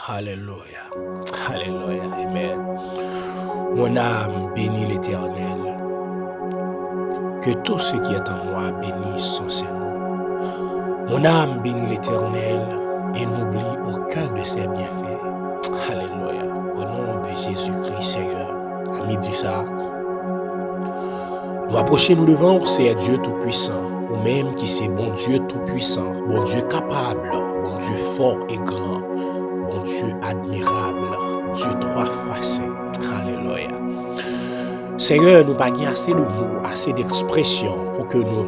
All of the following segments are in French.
Alléluia. Alléluia. Amen. Mon âme bénit l'Éternel. Que tout ce qui est en moi bénisse son Saint-Nom. Mon âme bénit l'Éternel et n'oublie aucun de ses bienfaits. Alléluia. Au nom de Jésus-Christ, Seigneur. À midi ça, nous approchons nous devant, c'est Dieu Tout-Puissant, ou même qui c'est bon Dieu Tout-Puissant, bon Dieu capable, bon Dieu fort et grand, bon Dieu admirable, Dieu trois fois saint. Alléluia. Seigneur, nous n'avons pas assez de mots, assez d'expressions pour que nous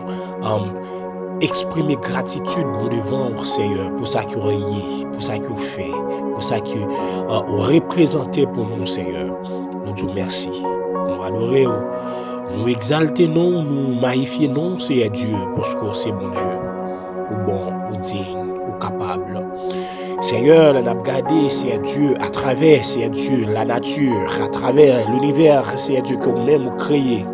exprimer gratitude nous devant Seigneur pour ça que vous pour ça que vous faites, pour ça que vous représentez pour nous, Seigneur. Nous disons merci, nous adorons, nous exaltons, nous magnifions, Seigneur Dieu, parce que c'est bon Dieu, ou bon, ou digne, ou capable. Seigneur, nous avons regardé, Seigneur Dieu, à travers, Seigneur Dieu, la nature, à travers l'univers, Seigneur Dieu, que vous-même vous créez.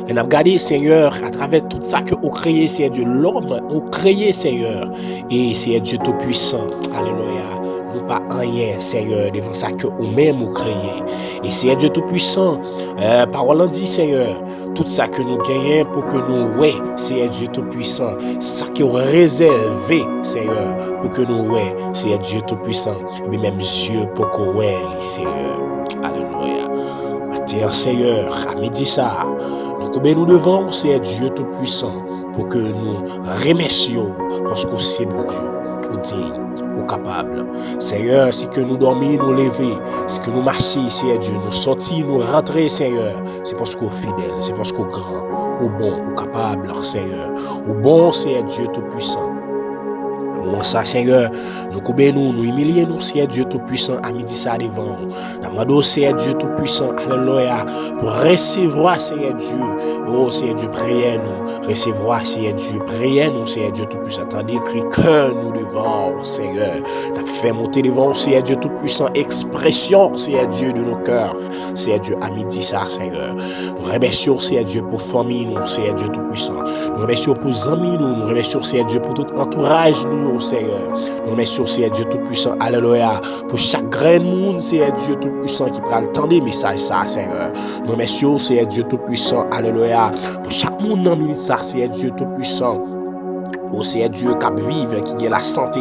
Nous avons regardé, Seigneur, à travers tout ça que vous créez, Seigneur Dieu, l'homme, vous créez, Seigneur, et Seigneur Dieu Tout-Puissant. Alléluia. Nous pas rien, Seigneur, devant ça que vous-même vous créez. Et Seigneur Dieu Tout-Puissant, parole en dit, Seigneur, tout ça que nous gagnons pour que nous, ouais, Seigneur Dieu Tout-Puissant, ça que vous réservez, Seigneur, pour que nous, ouais, Seigneur Dieu Tout-Puissant, et même Dieu pour que ouais, Seigneur. Alléluia. À terre, Seigneur, à midi ça, nous devons, Seigneur Dieu Tout-Puissant, pour que nous remercions, parce que c'est bon Dieu, au digne, au capable. Seigneur, si que nous dormons, nous lever, si que nous marchons, Seigneur Dieu, nous sortir, nous rentrer, Seigneur, c'est parce qu'on est fidèle, c'est parce qu'on est grand, au bon, au capable, Seigneur, au bon, Seigneur Dieu Tout-Puissant. Ça, Seigneur, nous humilions, nous, Seigneur Dieu Tout-Puissant, à midi ça devant. Nous demandons, Seigneur Dieu Tout-Puissant, alléluia, pour recevoir, Seigneur Dieu, oh, Seigneur Dieu, priez nous, recevoir, Seigneur Dieu, priez nous, Seigneur Dieu Tout-Puissant, tandis que nous devant, Seigneur, nous fait monter devant, Seigneur Dieu Tout-Puissant, expression, Seigneur Dieu, de nos cœurs, Seigneur Dieu, à midi ça, Seigneur. Nous remercions, Seigneur Dieu, pour famille, nous, Seigneur Dieu Tout-Puissant. Nous remercions pour amis, nous remercions, Seigneur Dieu, pour tout entourage, nous, Seigneur. Nous remercions, Seigneur Dieu Tout-Puissant, alléluia, pour chaque grain de monde, Seigneur Dieu Tout-Puissant, qui prend le temps des messages, ça, Seigneur. Nous remercions, Seigneur Dieu Tout-Puissant, alléluia, pour chaque monde dans le ça, Seigneur Dieu Tout-Puissant. Oh, c'est Dieu qui vive, qui a la santé,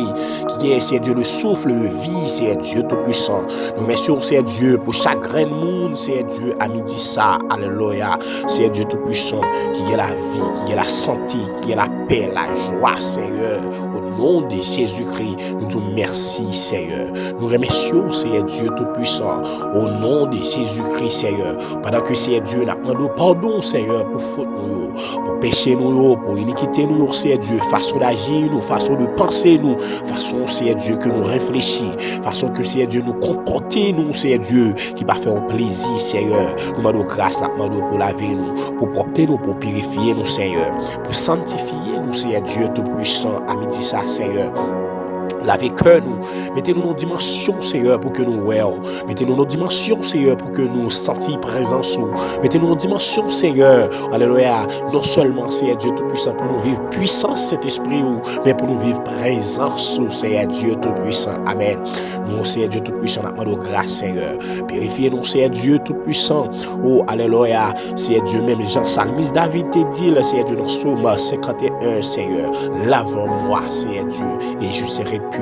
qui a, c'est Dieu, le souffle de vie, c'est Dieu Tout-Puissant. Nous remercions, c'est Dieu, pour chaque grain de monde, c'est Dieu, à midi ça, alléluia, c'est Dieu Tout-Puissant, qui a la vie, qui a la santé, qui a la paix, la joie, Seigneur. Au nom de Jésus-Christ, nous disons merci, Seigneur. Nous remercions, Seigneur Dieu Tout-Puissant, au nom de Jésus-Christ, Seigneur. Pendant que, Seigneur Dieu, nous demandons pardon, Seigneur, pour faute nous, pour péché nous, pour iniquité nous, Seigneur Dieu, façon d'agir nous, façon de penser nous, façon, Seigneur Dieu, que nous réfléchissons, façon que, Seigneur Dieu, nous comporter nous, Seigneur Dieu, qui va faire plaisir, Seigneur. Nous demandons grâce, nous demandons pour laver nous, pour propter nous, pour purifier nous, Seigneur, pour sanctifier nous, Seigneur Dieu Tout-Puissant, à midi ça, Seigneur. Lavez cœur nous, mettez-nous nos dimensions, Seigneur, pour que nous well. Mettez-nous nos dimensions, Seigneur, pour que nous sentions présence. Mettez-nous nos dimensions, Seigneur, alléluia, non seulement, Seigneur Dieu Tout-Puissant, pour nous vivre puissance cet esprit, mais pour nous vivre présence, Seigneur Dieu Tout-Puissant. Amen. Nous, Seigneur Dieu Tout-Puissant, nous demandons grâce, Seigneur. Purifiez-nous, Seigneur Dieu Tout-Puissant. Oh, alléluia, Seigneur Dieu, même Jean Salmis David te dit, Seigneur Dieu, dans Psaume 51, Seigneur, lave-moi, Seigneur Dieu, et je serai pur,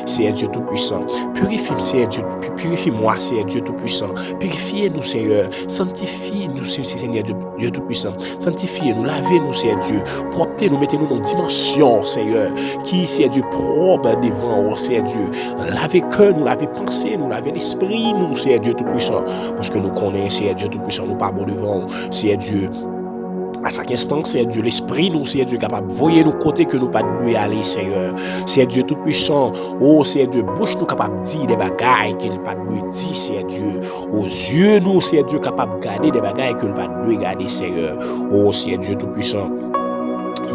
Seigneur Dieu Tout-Puissant. Purifie-moi, Seigneur Dieu, purifie-moi, Seigneur Dieu Tout-Puissant. Purifiez-nous, Seigneur. Sanctifie-nous, Seigneur Dieu Tout-Puissant. Sanctifiez-nous, lavez-nous, Seigneur Dieu. Proptez-nous, mettez-nous dans dimension, Seigneur, qui, Seigneur Dieu, propre devant, Seigneur Dieu. Lavez cœur, nous lavez pensée, nous lavez l'esprit, nous, Seigneur Dieu Tout-Puissant. Parce que nous connaissons, Seigneur Dieu Tout-Puissant, nous pas bon devant, Seigneur Dieu. À chaque instant, c'est Dieu l'esprit, nous, c'est Dieu capable de voyer nos côtés que nous pas de aller, Seigneur. C'est Dieu tout-puissant. Oh, c'est Dieu bouche nous capable de dire des bagailles qu'il pas de dire, c'est Dieu. Aux yeux, nous, c'est Dieu capable de garder des bagailles qu'il pas de garder, Seigneur. Oh, c'est Dieu tout-puissant.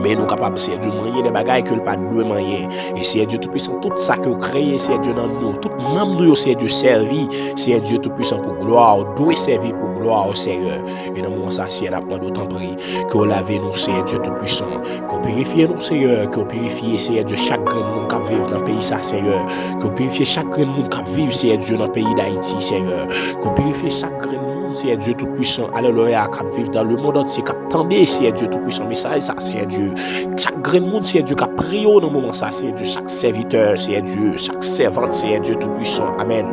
Mais nous capables, c'est Dieu, manier des bagailles que le pas de manier. Et c'est Dieu tout-puissant, tout ça que vous créez, c'est Dieu dans nous. Tout même nous, c'est Dieu servi, c'est Dieu tout-puissant pour gloire, doit servir pour gloire au Seigneur. Et dans le moment ça, si elle a d'autant pris, que vous lavez nous, Seigneur Dieu Tout-Puissant, que vous purifiez nous, Seigneur, que vous purifiez, Seigneur Dieu, chaque grand monde qui vit dans le pays, ça, Seigneur, que vous purifiez chaque grand monde qui vit, Seigneur Dieu, dans le pays d'Haïti, Seigneur, que vous purifiez chaque grand monde, Seigneur Dieu Tout-Puissant, alléluia, qui vit dans le monde entier, qui attendait, Seigneur Dieu Tout-Puissant, message, ça, Seigneur Dieu, chaque grand monde, Seigneur Dieu, qui a prié dans le moment, ça, Seigneur Dieu, chaque serviteur, Seigneur Dieu, chaque servante, Seigneur Dieu Tout-Puissant, amen.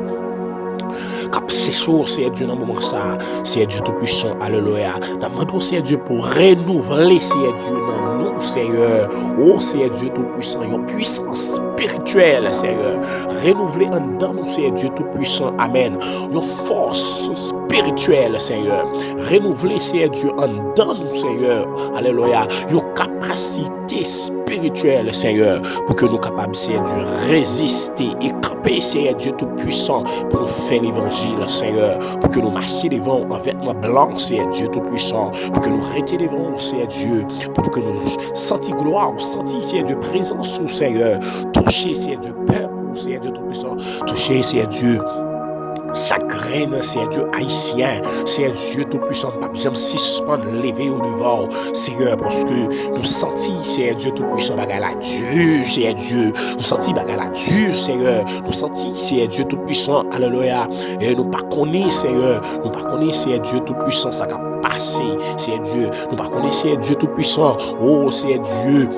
Cap séjour, Seigneur Dieu, dans le moment ça, Seigneur Dieu Tout-Puissant, alléluia. Demandons, Seigneur Dieu, pour renouveler, Seigneur Dieu, dans nous, Seigneur. Oh, Seigneur Dieu Tout-Puissant, une puissance spirituelle, Seigneur. Renouveler en dedans nous, Seigneur Dieu Tout-Puissant, amen. Une force spirituelle, Seigneur. Renouveler, Seigneur Dieu, en dedans nous, Seigneur, alléluia. Une capacité spirituelle, Seigneur, pour que nous capables, Seigneur Dieu, résister et camper, Seigneur Dieu Tout-Puissant, pour nous faire l'évangile, Seigneur, pour que nous marchions devant un vêtement blanc, Seigneur Dieu Tout-Puissant, pour que nous arrêtions devant, Seigneur Dieu, pour que nous sentions gloire, sentions, Seigneur Dieu, présence, Seigneur, toucher, Seigneur Dieu, peuple, Seigneur Dieu Tout-Puissant, toucher, Seigneur Dieu, chaque graine, c'est Dieu haïtien, c'est Dieu Tout-Puissant, pas bien suspendre, lever au devant, Seigneur, parce que nous sentis, c'est Dieu Tout-Puissant, bagarre la Dieu, c'est Dieu, nous sentis bagarre la Dieu, Seigneur, nous sentis, c'est Dieu Tout-Puissant, alléluia, et nous pas connaissons, Seigneur, nous pas connaissons, c'est Dieu Tout-Puissant, ça va passer, c'est Dieu, nous pas connaissons, c'est Dieu Tout-Puissant, oh, c'est Dieu.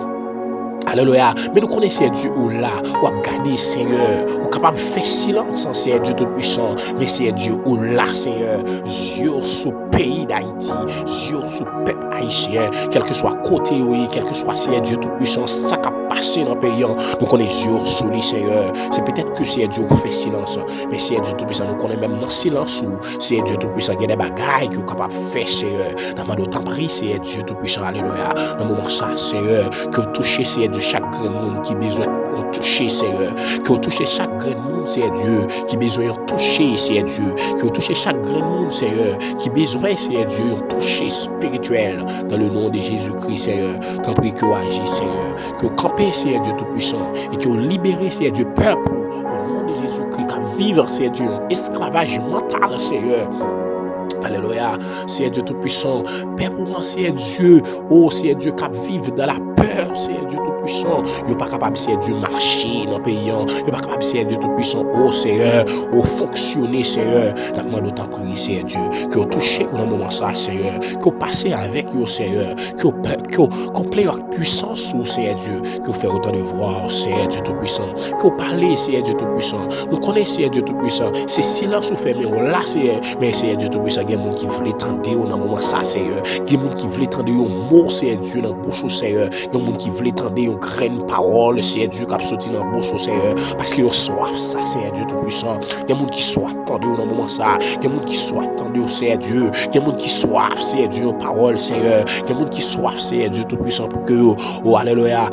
Alléluia. Mais nous connaissons Dieu ou là, ou à garder Seigneur, ou capable de faire silence, Seigneur Dieu Tout-Puissant. Mais c'est Dieu ou là, Seigneur, Dieu sous pays d'Haïti, Dieu sous peuple haïtien, quel que soit côté, oui, quel que soit Seigneur Dieu Tout-Puissant, ça qui a passé dans le pays, nous connaissons Dieu sous lui, Seigneur. C'est peut-être que c'est Dieu qui fait silence, mais c'est Dieu Tout-Puissant, nous connaissons même dans le silence, ou c'est Dieu Tout-Puissant, il y a des bagailles qui sont capables de faire, Seigneur. Dans le temps pris, c'est Dieu Tout-Puissant, alléluia. Dans le moment ça, Seigneur, que toucher, c'est de chaque grand monde qui besoin de toucher, Seigneur. Que toucher chaque grand monde, c'est Dieu, qui besoin de toucher, c'est Dieu. Que toucher chaque grand monde, Seigneur, qui besoin, c'est Dieu, de toucher spirituel dans le nom de Jésus-Christ, Seigneur. T'en prie que vous agissez, Seigneur. Que vous campez, c'est Dieu Tout-Puissant, et que vous libérez, c'est Dieu, peuple, au nom de Jésus-Christ, qu'à vivre, c'est Dieu, esclavage mental, Seigneur. Alléluia, c'est Dieu Tout-Puissant. Père pour moi, c'est Dieu. Oh, c'est Dieu qui vive dans la peur. C'est Dieu Tout-Puissant. Il n'est pas capable, c'est Dieu, marcher dans le pays. Il n'est pas capable, c'est Dieu Tout-Puissant. Oh, Seigneur, oh, fonctionner, Seigneur. Dans le moment d'autant prier, c'est Dieu. Que vous touchez dans le moment ça, Seigneur. Que vous passez avec vous, Seigneur. Que vous playez avec puissance, c'est Dieu. Que vous faites autant de voir, c'est Dieu Tout-Puissant. Que vous parlez, c'est Dieu Tout-Puissant. Nous connaissons Dieu Tout-Puissant. C'est silence ou fait, mais on l'a, mais c'est Dieu Tout-Puissant. Il y a des gens qui veulent entendre dans le moment ça, Seigneur. Il y a des gens qui veulent entendre un mot, c'est Dieu, dans la bouche, Seigneur. Il y a des gens qui veulent entendre une graine parole, c'est Dieu, qui a sorti dans la bouche, Seigneur. Parce qu'ils ont soif, ça, c'est Dieu Tout-Puissant. Il y a des gens qui soif entendre dans le moment ça. Il y a des gens qui soif entendre, c'est Dieu. Il y a des gens qui soif, c'est Dieu, en parole, Seigneur. Il y a des gens qui soif, c'est Dieu Tout-Puissant, pour que, oh, alléluia.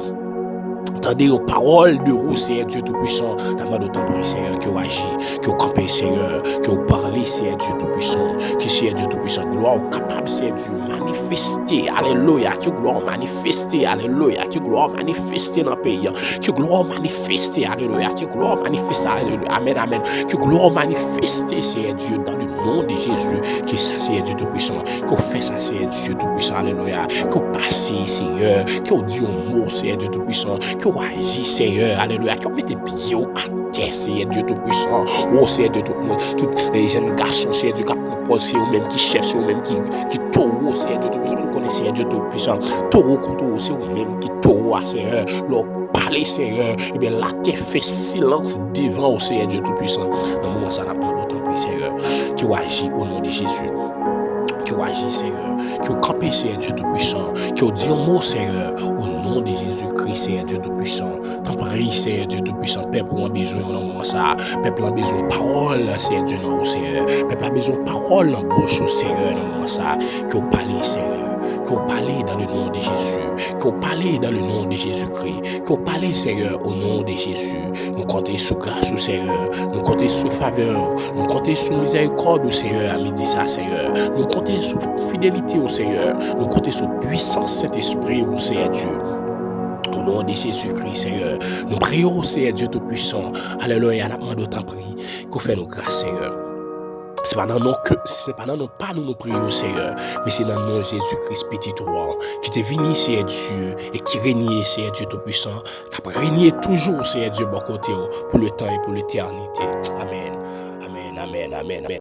Attendez aux paroles de vous, Seigneur Dieu Tout-Puissant. Dans le temps pour Seigneur, que vous agissez, que vous campez, Seigneur, que vous parlez, Seigneur Dieu Tout-Puissant, que Seigneur Dieu Tout-Puissant, gloire capable, Seigneur Dieu, manifester, alléluia, que gloire manifester, alléluia, que gloire manifester dans le pays, que gloire manifester, alléluia, que gloire manifester, alléluia, amen, amen, que gloire manifester, Seigneur Dieu, dans le nom de Jésus, que ça, Seigneur Dieu Tout-Puissant, que vous faites ça, Seigneur Dieu Tout-Puissant, alléluia, que vous passez, Seigneur, que vous dites un mot, Seigneur Dieu Tout-Puissant, que vous agissez, Seigneur, alléluia, que vous mettez bio à terre, Seigneur Dieu Tout-Puissant, oh Seigneur Dieu Tout-Puissant, tous les jeunes garçons, Seigneur Dieu, qui proposent, c'est eux-mêmes qui cherchent, c'est eux-mêmes qui taureau, Seigneur Dieu Tout-Puissant, nous connaissons, Seigneur Dieu Tout-Puissant, taureau, couteau, c'est eux-mêmes qui taureau, Seigneur, leur parler, Seigneur, et bien la terre fait silence devant au Seigneur Dieu Tout-Puissant. Dans le moment ça, nous demandons autant, Seigneur, que vous agissez au nom de Jésus. Que vous agissez, Seigneur, que vous campez, Seigneur Dieu Tout-Puissant, que vous dites un mot, Seigneur, au nom de Jésus-Christ, Seigneur Dieu Tout-Puissant. T'en prie, Seigneur Dieu Tout-Puissant, peuple a besoin dans le moment ça, peuple a besoin de parole, Seigneur Dieu, non, Seigneur, peuple a besoin de parole dans la bouche, Seigneur, dans le moment ça, que vous parlez, Seigneur, que vous parlez dans le nom de Jésus, que vous parlez dans le nom de Jésus-Christ, que vous parlez, Seigneur, au nom de Jésus. Nous comptons sur grâce, Seigneur, nous comptons sur faveur, nous comptons sur miséricorde, Seigneur, à midi ça, Seigneur, nous comptons sur fidélité au Seigneur, nous comptons sur puissance Saint-Esprit au Seigneur Dieu. Au nom de Jésus-Christ, Seigneur, nous prions, Seigneur Dieu Tout-Puissant. Alléluia, nous demandons ta prière, qu'on fait nos grâces, Seigneur. C'est pas dans non pas nous prions, Seigneur, mais c'est dans le nom de Jésus-Christ, petit roi, qui t'est venu, Seigneur Dieu, et qui règne, Seigneur Dieu Tout-Puissant, qui a régné toujours, Seigneur Dieu, bon côté, pour le temps et pour l'éternité. Amen. Amen, amen, amen, amen.